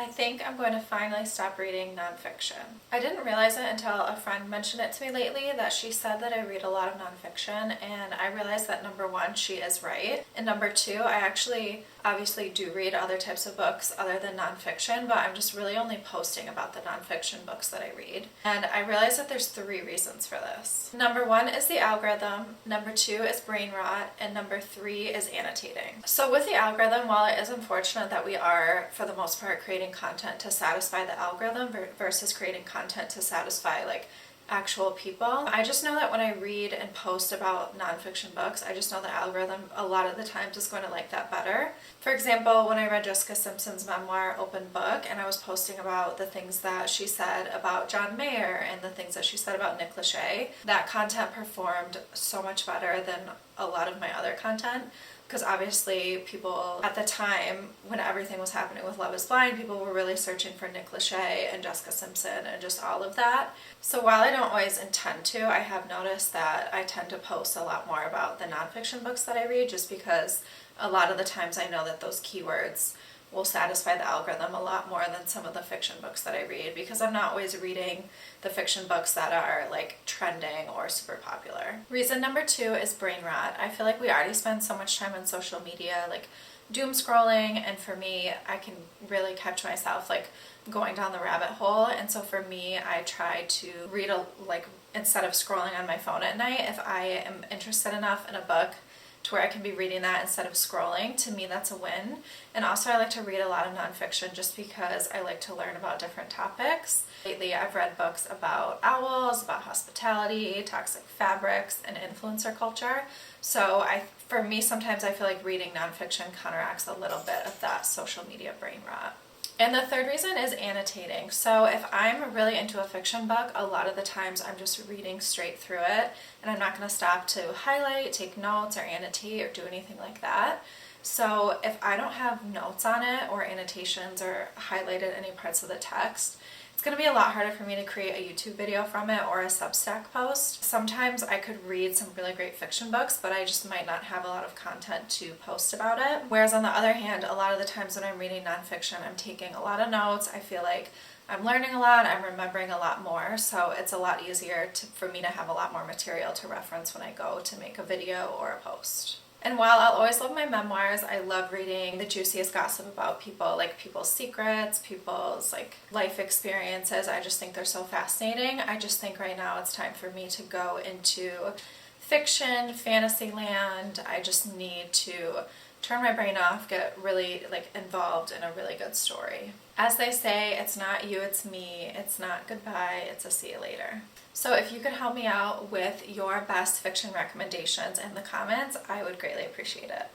I think I'm going to finally stop reading nonfiction. I didn't realize it until a friend mentioned it to me lately that she said that I read a lot of nonfiction, and I realized that number one, she is right, and number two, I actually obviously do read other types of books other than nonfiction, but I'm just really only posting about the nonfiction books that I read. And I realized that there's 3 reasons for this. Number one is the algorithm, number 2 is brain rot, and number 3 is annotating. So with the algorithm, while it is unfortunate that we are, for the most part, creating content to satisfy the algorithm versus creating content to satisfy like actual people, I just know that when I read and post about nonfiction books, I just know the algorithm a lot of the times is going to like that better. For example, when I read Jessica Simpson's memoir, Open Book, and I was posting about the things that she said about John Mayer and the things that she said about Nick Lachey, that content performed so much better than a lot of my other content. Because obviously people at the time when everything was happening with Love is Blind, people were really searching for Nick Lachey and Jessica Simpson and just all of that. So while I don't always intend to, I have noticed that I tend to post a lot more about the nonfiction books that I read, just because a lot of the times I know that those keywords will satisfy the algorithm a lot more than some of the fiction books that I read, because I'm not always reading the fiction books that are like trending or super popular. Reason number 2 is brain rot. I feel like we already spend so much time on social media, like doom scrolling, and for me, I can really catch myself like going down the rabbit hole. And so for me, I try to read instead of scrolling on my phone at night, if I am interested enough in a book to where I can be reading that instead of scrolling, to me that's a win. And also I like to read a lot of nonfiction just because I like to learn about different topics. Lately I've read books about owls, about hospitality, toxic fabrics, and influencer culture. So for me, sometimes I feel like reading nonfiction counteracts a little bit of that social media brain rot. And the third reason is annotating. So if I'm really into a fiction book, a lot of the times I'm just reading straight through it, and I'm not going to stop to highlight, take notes, or annotate, or do anything like that. So if I don't have notes on it or annotations or highlighted any parts of the text, it's going to be a lot harder for me to create a YouTube video from it or a Substack post. Sometimes I could read some really great fiction books, but I just might not have a lot of content to post about it. Whereas on the other hand, a lot of the times when I'm reading nonfiction, I'm taking a lot of notes. I feel like I'm learning a lot, I'm remembering a lot more, so it's a lot easier for me to have a lot more material to reference when I go to make a video or a post. And while I'll always love my memoirs, I love reading the juiciest gossip about people, like people's secrets, people's like life experiences. I just think they're so fascinating. I just think right now it's time for me to go into fiction, fantasy land. I just need to turn my brain off, get really like involved in a really good story. As they say, it's not you, it's me. It's not goodbye, it's a see you later. So if you could help me out with your best fiction recommendations in the comments, I would greatly appreciate it.